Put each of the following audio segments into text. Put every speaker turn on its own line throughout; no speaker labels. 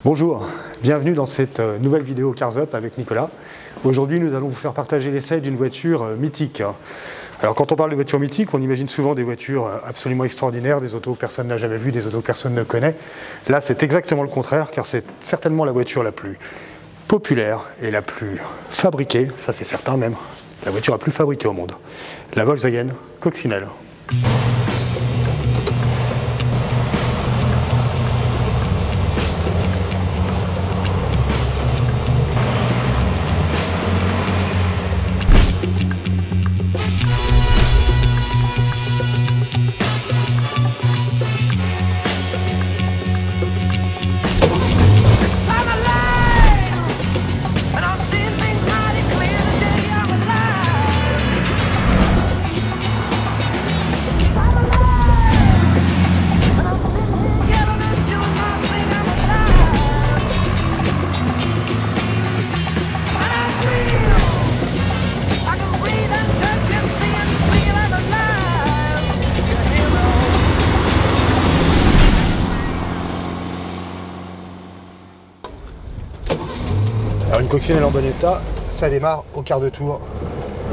Bonjour, bienvenue dans cette nouvelle vidéo Cars Up avec Nicolas. Aujourd'hui, nous allons vous faire partager l'essai d'une voiture mythique. Alors quand on parle de voitures mythiques, on imagine souvent des voitures absolument extraordinaires, des autos que personne n'a jamais vues, des autos que personne ne connaît. Là, c'est exactement le contraire, car c'est certainement la voiture la plus populaire et la plus fabriquée, ça c'est certain même, la voiture la plus fabriquée au monde. La Volkswagen Coccinelle. Alors une coccinelle en bon état, ça démarre au quart de tour,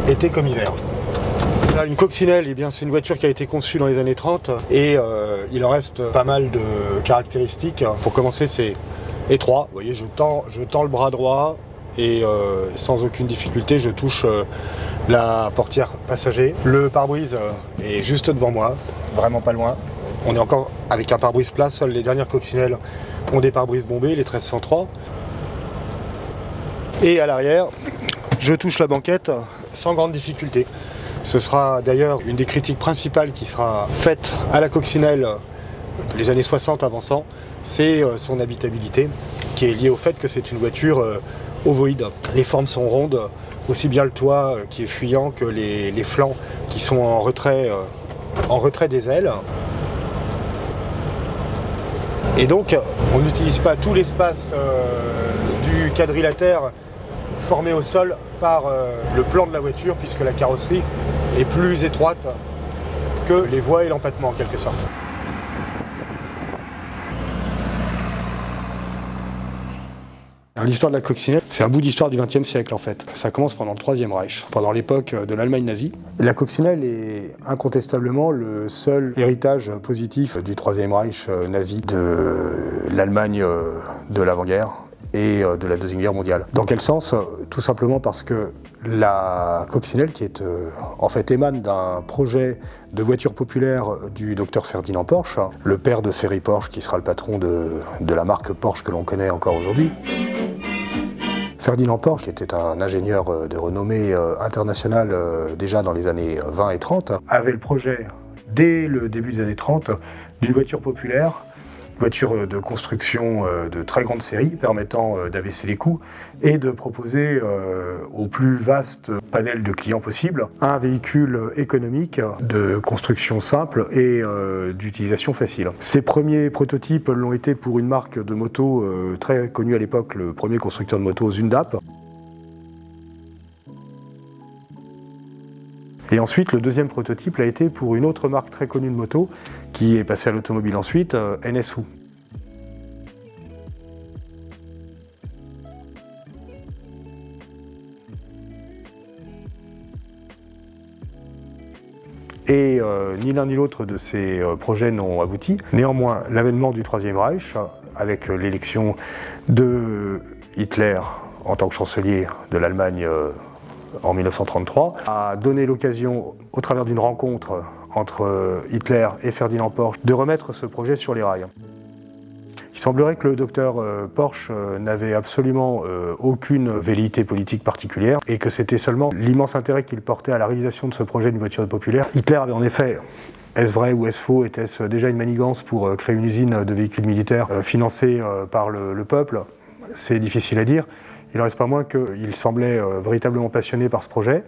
été comme hiver. Là, une coccinelle, eh bien, c'est une voiture qui a été conçue dans les années 30 et il en reste pas mal de caractéristiques. Pour commencer, c'est étroit. Vous voyez, je tends le bras droit et sans aucune difficulté, je touche la portière passager. Le pare-brise est juste devant moi, vraiment pas loin. On est encore avec un pare-brise plat, seules les dernières coccinelles ont des pare-brises bombés, les 1303. Et à l'arrière, je touche la banquette sans grande difficulté. Ce sera d'ailleurs une des critiques principales qui sera faite à la coccinelle les années 60 avançant, c'est son habitabilité, qui est liée au fait que c'est une voiture ovoïde. Les formes sont rondes, aussi bien le toit qui est fuyant que les flancs qui sont en retrait des ailes. Et donc, on n'utilise pas tout l'espace du quadrilatère formé au sol par le plan de la voiture, puisque la carrosserie est plus étroite que les voies et l'empattement en quelque sorte. L'histoire de la coccinelle, c'est un bout d'histoire du XXe siècle en fait. Ça commence pendant le Troisième Reich, pendant l'époque de l'Allemagne nazie. La coccinelle est incontestablement le seul héritage positif du Troisième Reich nazi, de l'Allemagne de l'avant-guerre et de la Deuxième Guerre mondiale. Dans quel sens? Tout simplement parce que la coccinelle, qui est en fait émane d'un projet de voiture populaire du docteur Ferdinand Porsche, le père de Ferry Porsche, qui sera le patron de la marque Porsche que l'on connaît encore aujourd'hui. Ferdinand Porsche, qui était un ingénieur de renommée internationale déjà dans les années 20 et 30, avait le projet, dès le début des années 30, d'une voiture populaire, voiture de construction de très grande série, permettant d'abaisser les coûts et de proposer au plus vaste panel de clients possible un véhicule économique de construction simple et d'utilisation facile. Ces premiers prototypes l'ont été pour une marque de moto très connue à l'époque, le premier constructeur de moto Zundap. Et ensuite, le deuxième prototype l'a été pour une autre marque très connue de moto, qui est passée à l'automobile ensuite, NSU. Et ni l'un ni l'autre de ces projets n'ont abouti. Néanmoins, l'avènement du Troisième Reich, avec l'élection de Hitler en tant que chancelier de l'Allemagne en 1933, a donné l'occasion, au travers d'une rencontre entre Hitler et Ferdinand Porsche, de remettre ce projet sur les rails. Il semblerait que le docteur Porsche n'avait absolument aucune velléité politique particulière et que c'était seulement l'immense intérêt qu'il portait à la réalisation de ce projet d'une voiture populaire. Hitler avait en effet, est-ce vrai ou est-ce faux, était-ce déjà une manigance pour créer une usine de véhicules militaires financée par le peuple? C'est difficile à dire. Il n'en reste pas moins qu'il semblait véritablement passionné par ce projet.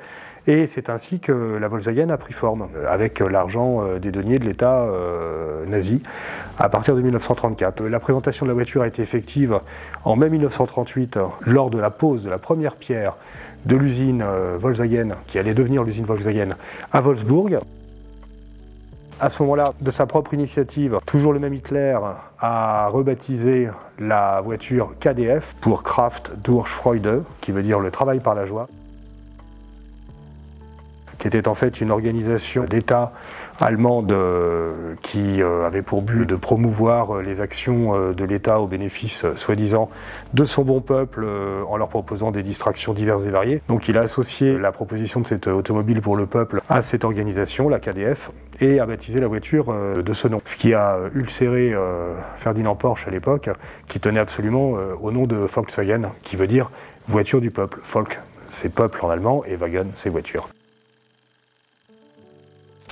Et c'est ainsi que la Volkswagen a pris forme, avec l'argent des deniers de l'État nazi, à partir de 1934. La présentation de la voiture a été effective en mai 1938, lors de la pose de la première pierre de l'usine Volkswagen, qui allait devenir l'usine Volkswagen, à Wolfsburg. À ce moment-là, de sa propre initiative, toujours le même Hitler a rebaptisé la voiture KDF pour Kraft durch Freude, qui veut dire le travail par la joie, qui était en fait une organisation d'État allemande qui avait pour but de promouvoir les actions de l'État au bénéfice, soi-disant, de son bon peuple en leur proposant des distractions diverses et variées. Donc il a associé la proposition de cette automobile pour le peuple à cette organisation, la KDF, et a baptisé la voiture de ce nom. Ce qui a ulcéré Ferdinand Porsche à l'époque, qui tenait absolument au nom de Volkswagen, qui veut dire voiture du peuple. Volk, c'est peuple en allemand, et Wagen, c'est voiture.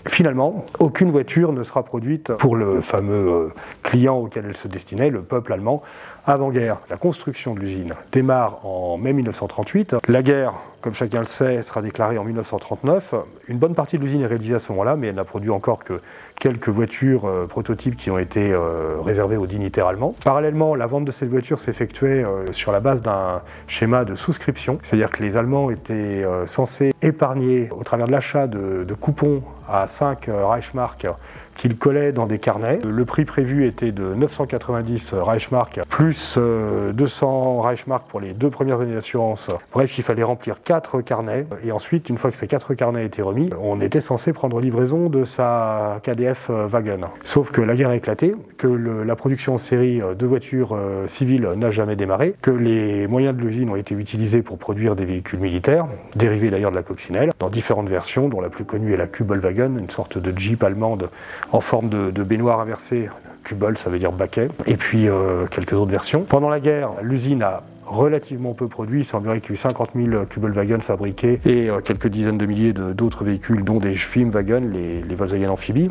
Finalement, aucune voiture ne sera produite pour le fameux client auquel elle se destinait, le peuple allemand, avant-guerre. La construction de l'usine démarre en mai 1938. La guerre, comme chacun le sait, sera déclarée en 1939. Une bonne partie de l'usine est réalisée à ce moment-là, mais elle n'a produit encore que quelques voitures prototypes qui ont été réservées aux dignitaires allemands. Parallèlement, la vente de ces voitures s'effectuait sur la base d'un schéma de souscription, c'est-à-dire que les Allemands étaient censés épargner au travers de l'achat de coupons à 5 Reichsmark qu'ils collaient dans des carnets. Le prix prévu était de 990 Reichsmark plus 200 Reichsmark pour les 2 premières années d'assurance. Bref, il fallait remplir 4 carnets et ensuite, une fois que ces 4 carnets étaient remis, on était censé prendre livraison de sa KDF Wagen. Sauf que la guerre a éclaté, que la production en série de voitures civiles n'a jamais démarré, que les moyens de l'usine ont été utilisés pour produire des véhicules militaires, dérivés d'ailleurs de la coccinelle, dans différentes versions, dont la plus connue est la Kübelwagen, une sorte de Jeep allemande en forme de baignoire inversée. Kübel, ça veut dire baquet, et puis quelques autres versions. Pendant la guerre, l'usine a relativement peu produit, il semblerait qu'il y ait eu 50 000 Kübelwagen fabriqués et quelques dizaines de milliers d'autres véhicules, dont des Schwimmwagen, les Volkswagen amphibies.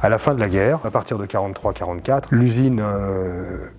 À la fin de la guerre, à partir de 1943-1944, l'usine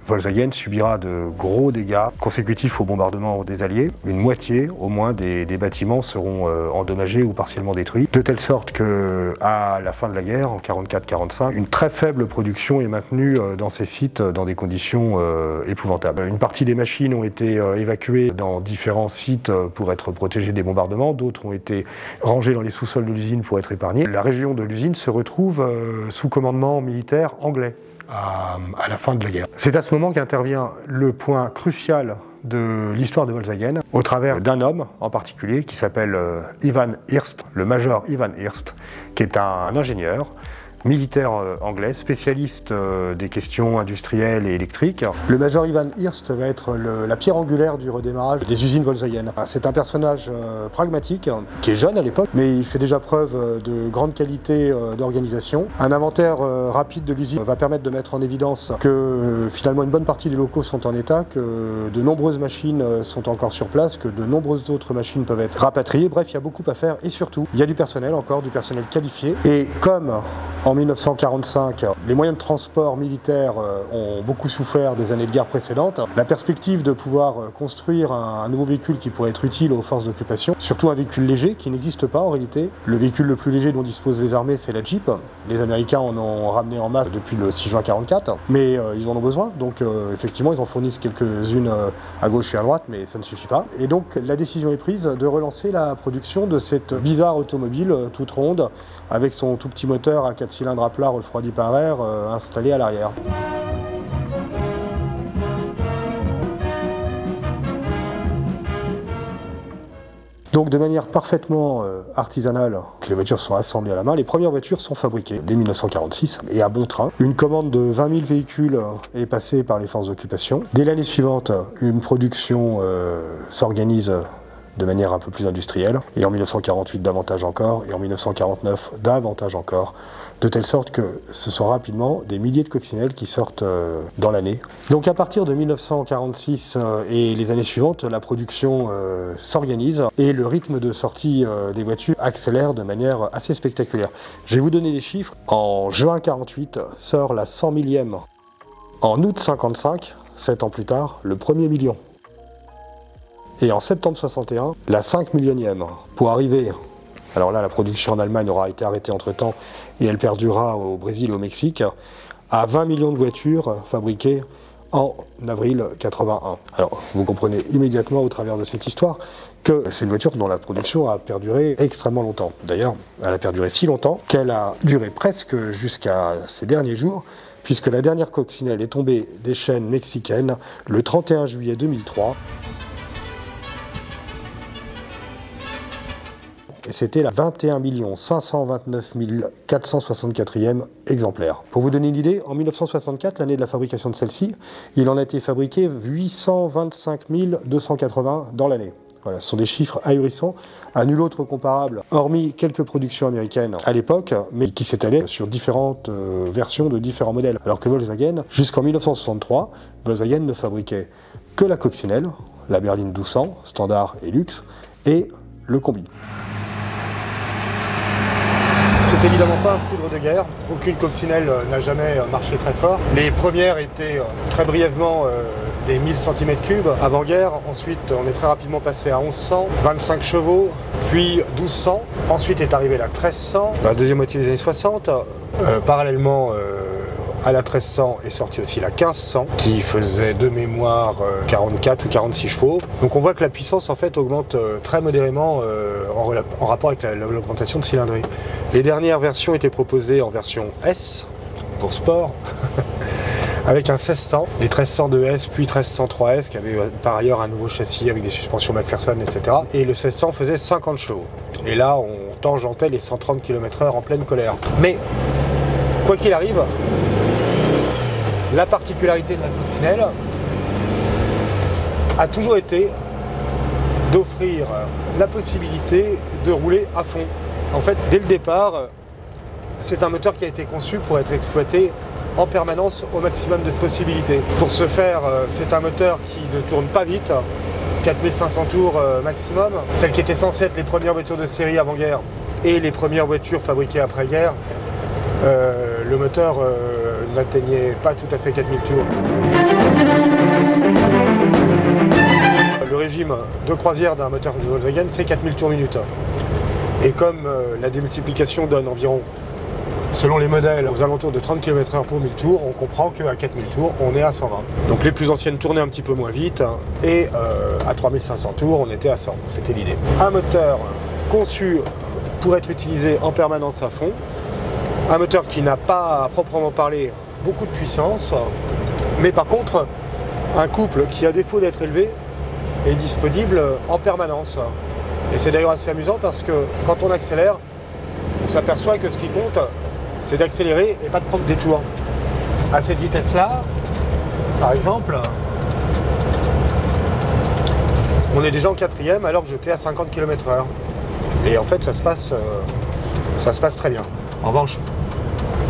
Volkswagen subira de gros dégâts consécutifs au bombardement des Alliés. Une moitié au moins des bâtiments seront endommagés ou partiellement détruits, de telle sorte qu'à la fin de la guerre, en 1944-1945, une très faible production est maintenue dans ces sites dans des conditions épouvantables. Une partie des machines ont été évacuées dans différents sites pour être protégées des bombardements, d'autres ont été rangées dans les sous-sols de l'usine pour être épargnées. La région de l'usine se retrouve sous commandement militaire anglais à la fin de la guerre. C'est à ce moment qu'intervient le point crucial de l'histoire de Volkswagen, au travers d'un homme en particulier qui s'appelle Ivan Hirst, le major Ivan Hirst, qui est un ingénieur militaire anglais, spécialiste des questions industrielles et électriques. Le major Ivan Hirst va être la pierre angulaire du redémarrage des usines Volkswagen. C'est un personnage pragmatique, qui est jeune à l'époque, mais il fait déjà preuve de grande qualité d'organisation. Un inventaire rapide de l'usine va permettre de mettre en évidence que finalement une bonne partie des locaux sont en état, que de nombreuses machines sont encore sur place, que de nombreuses autres machines peuvent être rapatriées. Bref, il y a beaucoup à faire et surtout, il y a du personnel encore, du personnel qualifié. Et comme en 1945, les moyens de transport militaires ont beaucoup souffert des années de guerre précédentes. La perspective de pouvoir construire un nouveau véhicule qui pourrait être utile aux forces d'occupation, surtout un véhicule léger qui n'existe pas en réalité. Le véhicule le plus léger dont disposent les armées, c'est la Jeep. Les Américains en ont ramené en masse depuis le 6 juin 1944, mais ils en ont besoin. Donc effectivement, ils en fournissent quelques-unes à gauche et à droite, mais ça ne suffit pas. Et donc la décision est prise de relancer la production de cette bizarre automobile toute ronde, avec son tout petit moteur à 4 cylindres à plat refroidi par air installé à l'arrière. Donc de manière parfaitement artisanale, les voitures sont assemblées à la main, les premières voitures sont fabriquées dès 1946 et à bon train. Une commande de 20 000 véhicules est passée par les forces d'occupation. Dès l'année suivante, une production s'organise de manière un peu plus industrielle, et en 1948 davantage encore, et en 1949 davantage encore, de telle sorte que ce sont rapidement des milliers de coccinelles qui sortent dans l'année. Donc à partir de 1946 et les années suivantes, la production s'organise et le rythme de sortie des voitures accélère de manière assez spectaculaire. Je vais vous donner des chiffres. En juin 1948 sort la 100 millième. En août 1955, 7 ans plus tard, le 1er million. Et en septembre 61, la 5 millionième. Pour arriver, alors là la production en Allemagne aura été arrêtée entre-temps et elle perdurera au Brésil et au Mexique, à 20 millions de voitures fabriquées en avril 81. Alors, vous comprenez immédiatement au travers de cette histoire que c'est une voiture dont la production a perduré extrêmement longtemps. D'ailleurs, elle a perduré si longtemps qu'elle a duré presque jusqu'à ces derniers jours, puisque la dernière coccinelle est tombée des chaînes mexicaines le 31 juillet 2003. Et c'était la 21 529 464e exemplaire. Pour vous donner une idée, en 1964, l'année de la fabrication de celle-ci, il en a été fabriqué 825 280 dans l'année. Voilà, ce sont des chiffres ahurissants, à nul autre comparable, hormis quelques productions américaines à l'époque, mais qui s'étalaient sur différentes versions de différents modèles. Alors que Volkswagen, jusqu'en 1963, Volkswagen ne fabriquait que la coccinelle, la berline 1200, standard et luxe, et le combi. C'est évidemment pas un foudre de guerre, aucune coccinelle n'a jamais marché très fort. Les premières étaient très brièvement des 1000 cm3 avant-guerre, ensuite on est très rapidement passé à 1100, 25 chevaux, puis 1200, ensuite est arrivé la 1300, dans la deuxième moitié des années 60, parallèlement à la 1300 est sortie aussi la 1500 qui faisait de mémoire 44 ou 46 chevaux. Donc on voit que la puissance en fait augmente très modérément en rapport avec l'augmentation de cylindrée. Les dernières versions étaient proposées en version S pour sport avec un 1600, les 1300 2S puis 1300 3S qui avait par ailleurs un nouveau châssis avec des suspensions McPherson, etc. Et le 1600 faisait 50 chevaux. Et là on tangentait les 130 km/h en pleine colère. Mais quoi qu'il arrive, la particularité de la coccinelle a toujours été d'offrir la possibilité de rouler à fond. En fait, dès le départ, c'est un moteur qui a été conçu pour être exploité en permanence au maximum de ses possibilités. Pour ce faire, c'est un moteur qui ne tourne pas vite, 4500 tours maximum. Celles qui étaient censées être les premières voitures de série avant-guerre et les premières voitures fabriquées après-guerre, le moteur n'atteignait pas tout à fait 4000 tours. Le régime de croisière d'un moteur de Volkswagen, c'est 4000 tours minute. Et comme la démultiplication donne environ, selon les modèles, aux alentours de 30 km/h pour 1000 tours, on comprend qu'à 4000 tours, on est à 120. Donc les plus anciennes tournaient un petit peu moins vite, et à 3500 tours, on était à 100. C'était l'idée. Un moteur conçu pour être utilisé en permanence à fond, un moteur qui n'a pas, à proprement parler, beaucoup de puissance, mais par contre, un couple qui, à défaut d'être élevé, est disponible en permanence. Et c'est d'ailleurs assez amusant parce que quand on accélère, on s'aperçoit que ce qui compte, c'est d'accélérer et pas de prendre des tours. À cette vitesse-là, par exemple, on est déjà en quatrième alors que j'étais à 50 km/h. Et en fait, ça se passe très bien. En revanche,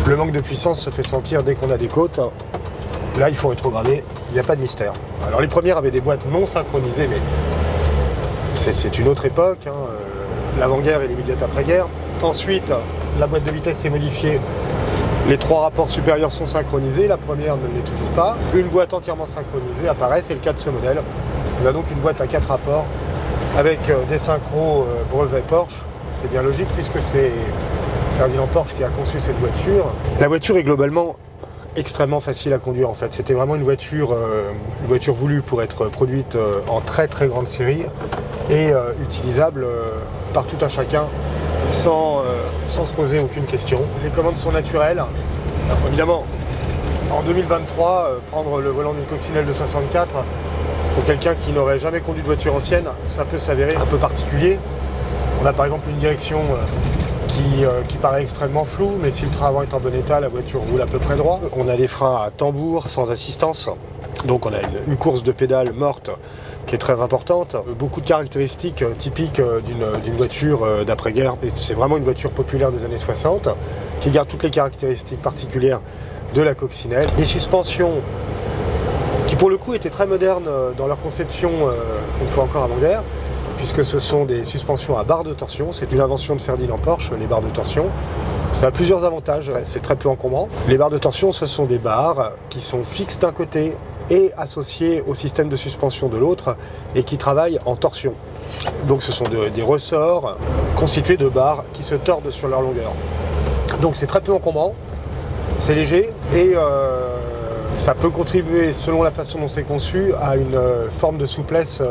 le manque de puissance se fait sentir dès qu'on a des côtes. Là, il faut rétrograder, il n'y a pas de mystère. Alors les premières avaient des boîtes non synchronisées, mais c'est une autre époque, hein. L'avant-guerre et l'immédiate après-guerre. Ensuite, la boîte de vitesse s'est modifiée. Les trois rapports supérieurs sont synchronisés, la première ne l'est toujours pas. Une boîte entièrement synchronisée apparaît, c'est le cas de ce modèle. On a donc une boîte à 4 rapports avec des synchros brevets Porsche. C'est bien logique puisque c'est Ferdinand Porsche qui a conçu cette voiture. La voiture est globalement extrêmement facile à conduire en fait. C'était vraiment une voiture voulue pour être produite en très très grande série et utilisable par tout un chacun sans se poser aucune question. Les commandes sont naturelles. Alors, évidemment, en 2023, prendre le volant d'une coccinelle de 64, pour quelqu'un qui n'aurait jamais conduit de voiture ancienne, ça peut s'avérer un peu particulier. On a par exemple une direction qui paraît extrêmement floue, mais si le train avant est en bon état, la voiture roule à peu près droit. On a des freins à tambour sans assistance, donc on a une course de pédale morte qui est très importante. Beaucoup de caractéristiques typiques d'une voiture d'après-guerre. C'est vraiment une voiture populaire des années 60 qui garde toutes les caractéristiques particulières de la coccinelle. Des suspensions qui pour le coup étaient très modernes dans leur conception une fois encore avant-guerre, puisque ce sont des suspensions à barres de torsion. C'est une invention de Ferdinand Porsche, les barres de torsion. Ça a plusieurs avantages, c'est très peu encombrant. Les barres de torsion, ce sont des barres qui sont fixes d'un côté et associées au système de suspension de l'autre et qui travaillent en torsion. Donc ce sont des ressorts constitués de barres qui se tordent sur leur longueur. Donc c'est très peu encombrant, c'est léger et Ça peut contribuer, selon la façon dont c'est conçu, à une forme de souplesse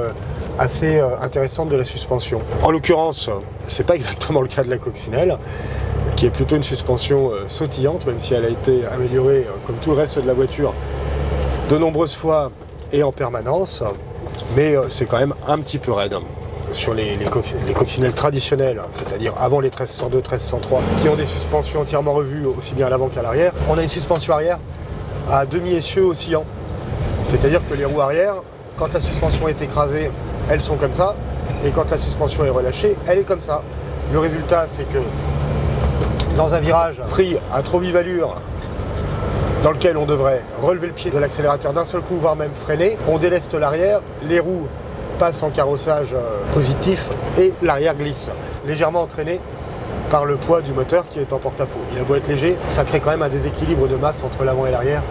assez intéressante de la suspension. En l'occurrence, c'est pas exactement le cas de la coccinelle, qui est plutôt une suspension sautillante, même si elle a été améliorée, comme tout le reste de la voiture, de nombreuses fois et en permanence, mais c'est quand même un petit peu raide. Sur les coccinelles traditionnelles, c'est-à-dire avant les 1302, 1303, qui ont des suspensions entièrement revues aussi bien à l'avant qu'à l'arrière, on a une suspension arrière à demi-essieu oscillant. C'est-à-dire que les roues arrière, quand la suspension est écrasée, elles sont comme ça, et quand la suspension est relâchée, elle est comme ça. Le résultat, c'est que dans un virage pris à trop vive allure, dans lequel on devrait relever le pied de l'accélérateur d'un seul coup, voire même freiner, on déleste l'arrière, les roues passe en carrossage positif et l'arrière glisse, légèrement entraîné par le poids du moteur qui est en porte-à-faux. Il a beau être léger, ça crée quand même un déséquilibre de masse entre l'avant et l'arrière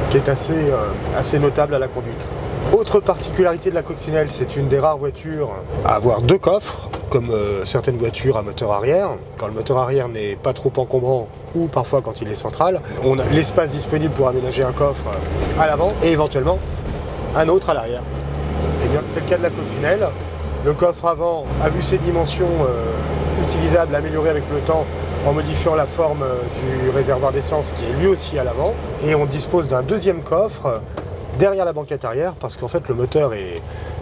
qui est assez notable à la conduite. Autre particularité de la coccinelle, c'est une des rares voitures à avoir deux coffres, comme certaines voitures à moteur arrière. Quand le moteur arrière n'est pas trop encombrant ou parfois quand il est central, on a l'espace disponible pour aménager un coffre à l'avant et éventuellement un autre à l'arrière. Eh bien, c'est le cas de la coccinelle. Le coffre avant a vu ses dimensions utilisables améliorées avec le temps en modifiant la forme du réservoir d'essence qui est lui aussi à l'avant. Et on dispose d'un deuxième coffre derrière la banquette arrière parce qu'en fait le moteur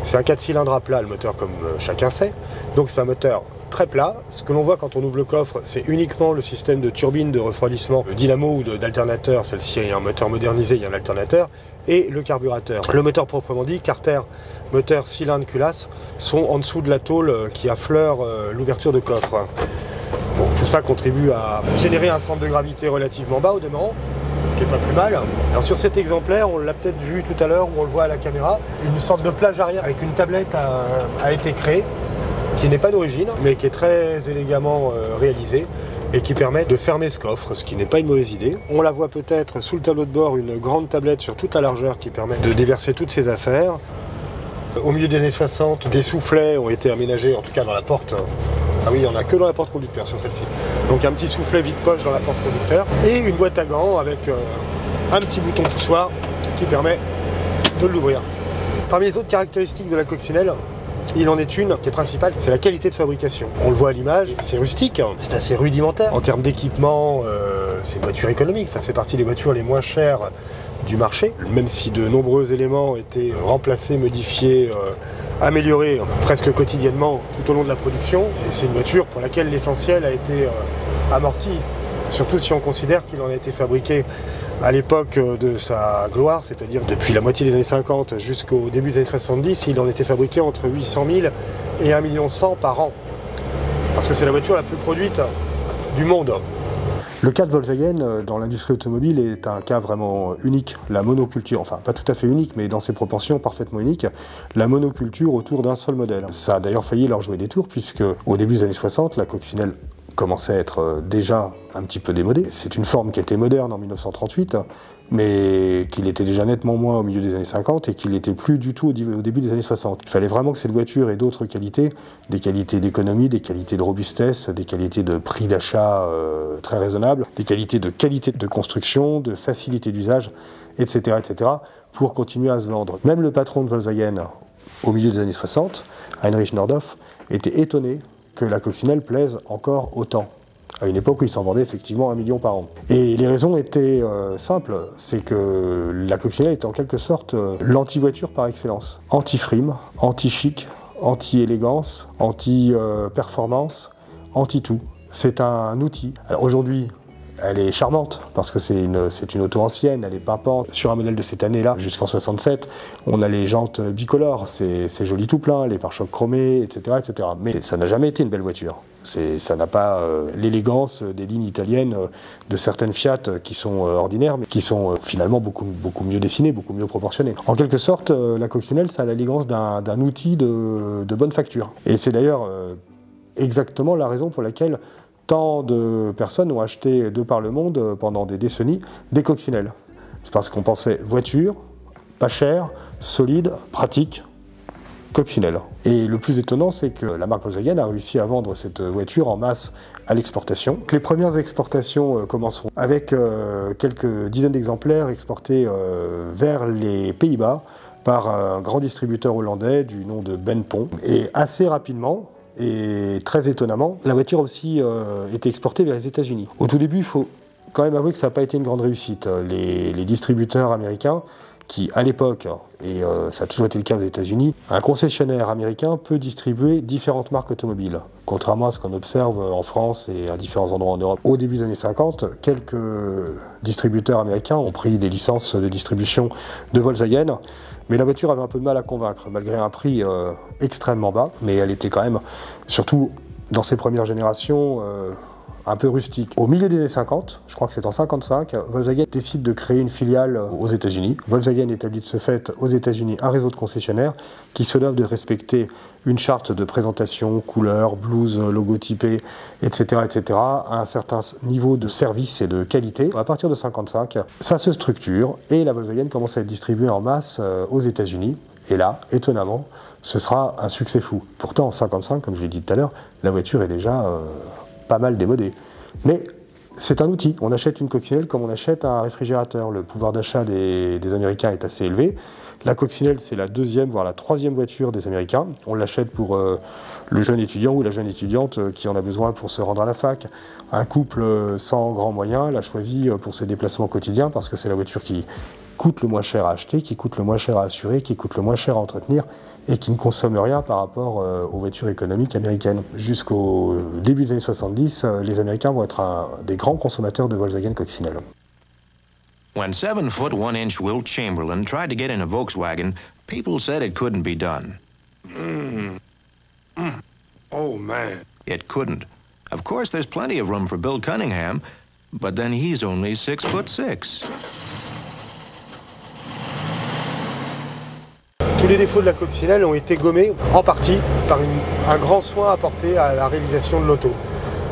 c'est un 4 cylindres à plat, le moteur comme chacun sait. Donc c'est un moteur très plat. Ce que l'on voit quand on ouvre le coffre, c'est uniquement le système de turbine de refroidissement, le dynamo ou d'alternateur. Celle-ci est un moteur modernisé, il y a un alternateur. Et le carburateur. Le moteur proprement dit, carter, moteur, cylindre, culasse, sont en dessous de la tôle qui affleure l'ouverture de coffre. Bon, tout ça contribue à générer un centre de gravité relativement bas au demeurant, ce qui n'est pas plus mal. Alors sur cet exemplaire, on l'a peut-être vu tout à l'heure, où on le voit à la caméra, une sorte de plage arrière avec une tablette a été créée, qui n'est pas d'origine, mais qui est très élégamment réalisée, et qui permet de fermer ce coffre, ce qui n'est pas une mauvaise idée. On la voit peut-être sous le tableau de bord, une grande tablette sur toute la largeur qui permet de déverser toutes ses affaires. Au milieu des années 60, des soufflets ont été aménagés, en tout cas dans la porte. Ah oui, il n'y en a que dans la porte conducteur sur celle-ci. Donc un petit soufflet vide-poche dans la porte conducteur et une boîte à gants avec un petit bouton poussoir qui permet de l'ouvrir. Parmi les autres caractéristiques de la coccinelle, il en est une qui est principale, c'est la qualité de fabrication. On le voit à l'image, c'est rustique, c'est assez rudimentaire. En termes d'équipement, c'est une voiture économique, ça fait partie des voitures les moins chères du marché, même si de nombreux éléments ont été remplacés, modifiés, améliorés presque quotidiennement tout au long de la production. Et c'est une voiture pour laquelle l'essentiel a été amorti, surtout si on considère qu'il en a été fabriqué à l'époque de sa gloire, c'est-à-dire depuis la moitié des années 50 jusqu'au début des années 70, il en était fabriqué entre 800 000 et 1,1 million par an. Parce que c'est la voiture la plus produite du monde. Le cas de Volkswagen dans l'industrie automobile est un cas vraiment unique. La monoculture, enfin pas tout à fait unique, mais dans ses proportions parfaitement unique, la monoculture autour d'un seul modèle. Ça a d'ailleurs failli leur jouer des tours, puisque au début des années 60, la coccinelle commençait à être déjà un petit peu démodée. C'est une forme qui était moderne en 1938, mais qu'il était déjà nettement moins au milieu des années 50 et qu'il n'était plus du tout au début des années 60. Il fallait vraiment que cette voiture ait d'autres qualités, des qualités d'économie, des qualités de robustesse, des qualités de prix d'achat très raisonnables, des qualités de construction, de facilité d'usage, etc., etc., pour continuer à se vendre. Même le patron de Volkswagen, au milieu des années 60, Heinrich Nordhoff, était étonné que la coccinelle plaise encore autant, à une époque où il s'en vendait effectivement 1 million par an. Et les raisons étaient simples, c'est que la coccinelle était en quelque sorte l'anti-voiture par excellence. Anti-frime, anti-chic, anti-élégance, anti-performance, anti-tout. C'est un outil. Alors aujourd'hui, elle est charmante parce que c'est une auto ancienne, elle est pimpante. Sur un modèle de cette année-là, jusqu'en 67, on a les jantes bicolores, c'est joli tout plein, les pare-chocs chromés, etc., etc. Mais ça n'a jamais été une belle voiture. Ça n'a pas l'élégance des lignes italiennes de certaines Fiat qui sont ordinaires, mais qui sont finalement beaucoup mieux dessinées, beaucoup mieux proportionnées. En quelque sorte, la coccinelle, ça a l'élégance d'un outil de bonne facture. Et c'est d'ailleurs exactement la raison pour laquelle tant de personnes ont acheté de par le monde pendant des décennies des coccinelles. C'est parce qu'on pensait voiture, pas chère, solide, pratique, coccinelle. Et le plus étonnant, c'est que la marque Volkswagen a réussi à vendre cette voiture en masse à l'exportation. Les premières exportations commenceront avec quelques dizaines d'exemplaires exportés vers les Pays-Bas par un grand distributeur hollandais du nom de Ben Pon. Et assez rapidement, et très étonnamment, la voiture a aussi été exportée vers les États-Unis. Au tout début, il faut quand même avouer que ça n'a pas été une grande réussite. Les distributeurs américains qui, à l'époque, et ça a toujours été le cas aux États-Unis, un concessionnaire américain peut distribuer différentes marques automobiles. Contrairement à ce qu'on observe en France et à différents endroits en Europe. Au début des années 50, quelques distributeurs américains ont pris des licences de distribution de Volkswagen, mais la voiture avait un peu de mal à convaincre, malgré un prix extrêmement bas, mais elle était quand même, surtout dans ses premières générations, un peu rustique. Au milieu des années 50, je crois que c'est en 55, Volkswagen décide de créer une filiale aux États-Unis. Volkswagen établit de ce fait aux États-Unis un réseau de concessionnaires qui se doivent de respecter une charte de présentation, couleur, blouse logotypée, etc., etc., à un certain niveau de service et de qualité. À partir de 55, ça se structure et la Volkswagen commence à être distribuée en masse aux États-Unis. Et là, étonnamment, ce sera un succès fou. Pourtant, en 55, comme je l'ai dit tout à l'heure, la voiture est déjà pas mal démodé. Mais c'est un outil. On achète une coccinelle comme on achète un réfrigérateur. Le pouvoir d'achat des Américains est assez élevé. La coccinelle, c'est la deuxième, voire la troisième voiture des Américains. On l'achète pour le jeune étudiant ou la jeune étudiante qui en a besoin pour se rendre à la fac. Un couple sans grands moyens l'a choisi pour ses déplacements quotidiens parce que c'est la voiture qui coûte le moins cher à acheter, qui coûte le moins cher à assurer, qui coûte le moins cher à entretenir et qui ne consomme rien par rapport aux voitures économiques américaines. Jusqu'au début des années 70, les Américains vont être des grands consommateurs de Volkswagen coccinelle.
When 7-foot 1-inch Wilt Chamberlain tried to get in a Volkswagen, people said it couldn't be done.
Oh, man.
It couldn't. Of course, there's plenty of room for Bill Cunningham, but then he's only 6'6".
Tous les défauts de la coccinelle ont été gommés en partie par un grand soin apporté à la réalisation de l'auto.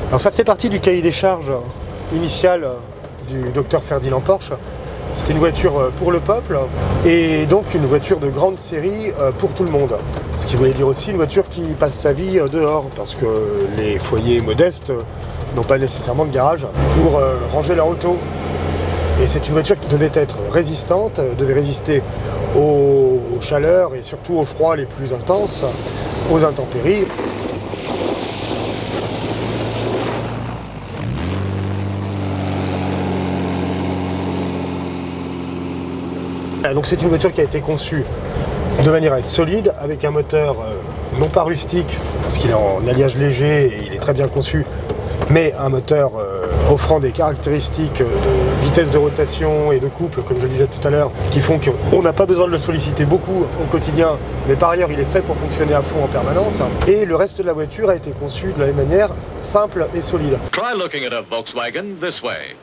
Alors ça faisait partie du cahier des charges initial du docteur Ferdinand Porsche. C'était une voiture pour le peuple et donc une voiture de grande série pour tout le monde. Ce qui voulait dire aussi une voiture qui passe sa vie dehors parce que les foyers modestes n'ont pas nécessairement de garage pour ranger leur auto. Et c'est une voiture qui devait être résistante, devait résister aux chaleurs et surtout aux froids les plus intenses, aux intempéries. Donc c'est une voiture qui a été conçue de manière à être solide, avec un moteur non pas rustique, parce qu'il est en alliage léger et il est très bien conçu, mais un moteur offrant des caractéristiques de vitesse de rotation et de couple, comme je le disais tout à l'heure, qui font qu'on n'a pas besoin de le solliciter beaucoup au quotidien, mais par ailleurs il est fait pour fonctionner à fond en permanence. Et le reste de la voiture a été conçu de la même manière, simple et solide.
Try looking at a Volkswagen this way.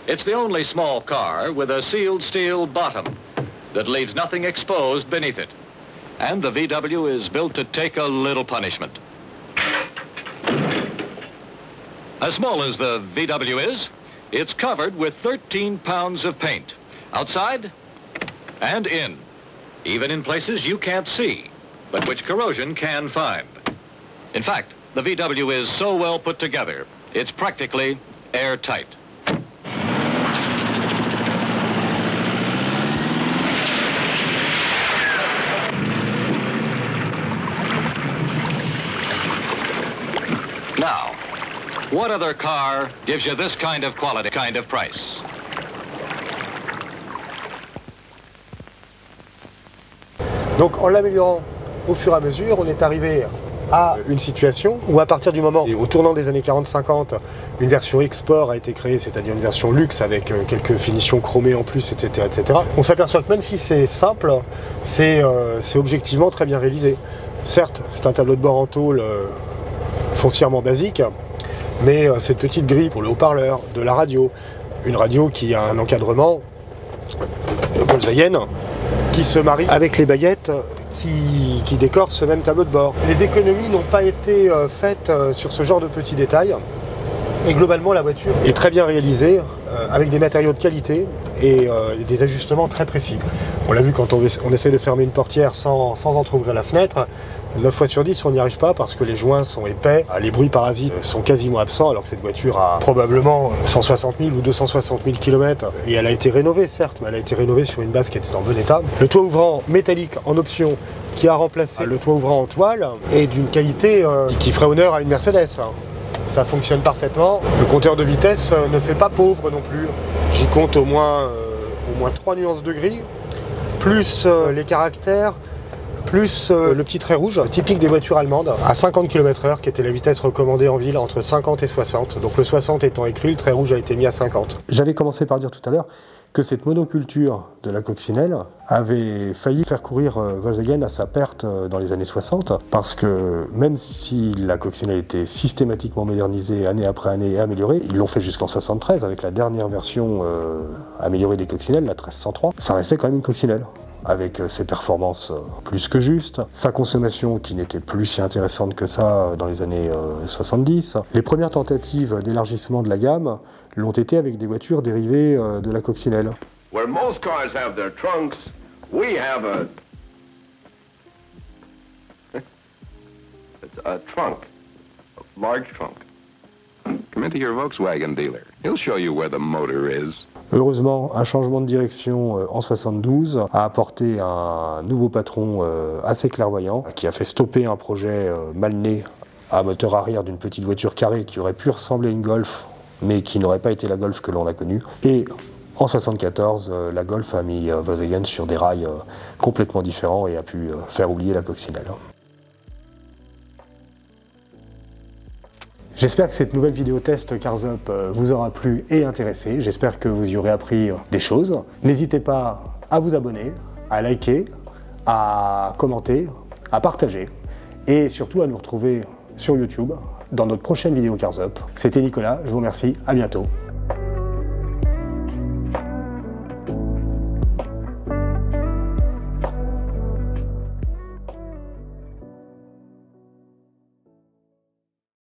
It's the only small car with a sealed steel bottom that leaves nothing exposed beneath it. And the VW is built to take a little punishment. As small as the VW is, it's covered with 13 pounds of paint, outside and in, even in places you can't see, but which corrosion can find. In fact, the VW is so well put together, it's practically airtight. Now, what other car gives you this kind of quality, kind of price?
Donc en l'améliorant au fur et à mesure, on est arrivé à une situation où à partir du moment, et au tournant des années 40-50, une version export a été créée, c'est-à-dire une version luxe avec quelques finitions chromées en plus, etc. etc. On s'aperçoit que même si c'est simple, c'est objectivement très bien réalisé. Certes, c'est un tableau de bord en tôle foncièrement basique, mais cette petite grille pour le haut-parleur, de la radio, une radio qui a un encadrement Volkswagen qui se marie avec les baguettes qui décorent ce même tableau de bord. Les économies n'ont pas été faites sur ce genre de petits détails et globalement la voiture est très bien réalisée avec des matériaux de qualité et des ajustements très précis. On l'a vu quand on essaie de fermer une portière sans entrouvrir la fenêtre. 9 fois sur 10, on n'y arrive pas parce que les joints sont épais, les bruits parasites sont quasiment absents, alors que cette voiture a probablement 160 000 ou 260 000 km. Et elle a été rénovée, certes, mais elle a été rénovée sur une base qui était en bon état. Le toit ouvrant métallique en option qui a remplacé le toit ouvrant en toile est d'une qualité qui ferait honneur à une Mercedes. Ça fonctionne parfaitement. Le compteur de vitesse ne fait pas pauvre non plus. J'y compte au moins 3 nuances de gris, plus les caractères, plus le petit trait rouge, typique des voitures allemandes, à 50 km/h, qui était la vitesse recommandée en ville entre 50 et 60. Donc le 60 étant écrit, le trait rouge a été mis à 50. J'avais commencé par dire tout à l'heure que cette monoculture de la coccinelle avait failli faire courir Volkswagen à sa perte dans les années 60, parce que même si la coccinelle était systématiquement modernisée année après année et améliorée, ils l'ont fait jusqu'en 73 avec la dernière version améliorée des coccinelles, la 1303, ça restait quand même une coccinelle, avec ses performances plus que justes, sa consommation qui n'était plus si intéressante que ça dans les années 70. Les premières tentatives d'élargissement de la gamme l'ont été avec des voitures dérivées de la coccinelle.
Where most cars have their trunks, we have a trunk, a large trunk.
Come into your Volkswagen dealer. He'll show you where the motor is.
Heureusement, un changement de direction en 72 a apporté un nouveau patron assez clairvoyant qui a fait stopper un projet mal né à moteur arrière d'une petite voiture carrée qui aurait pu ressembler à une Golf, mais qui n'aurait pas été la Golf que l'on a connue. Et en 74, la Golf a mis Volkswagen sur des rails complètement différents et a pu faire oublier la coccinelle. J'espère que cette nouvelle vidéo test Cars Up vous aura plu et intéressé. J'espère que vous y aurez appris des choses. N'hésitez pas à vous abonner, à liker, à commenter, à partager et surtout à nous retrouver sur YouTube dans notre prochaine vidéo Cars Up. C'était Nicolas, je vous remercie, à bientôt.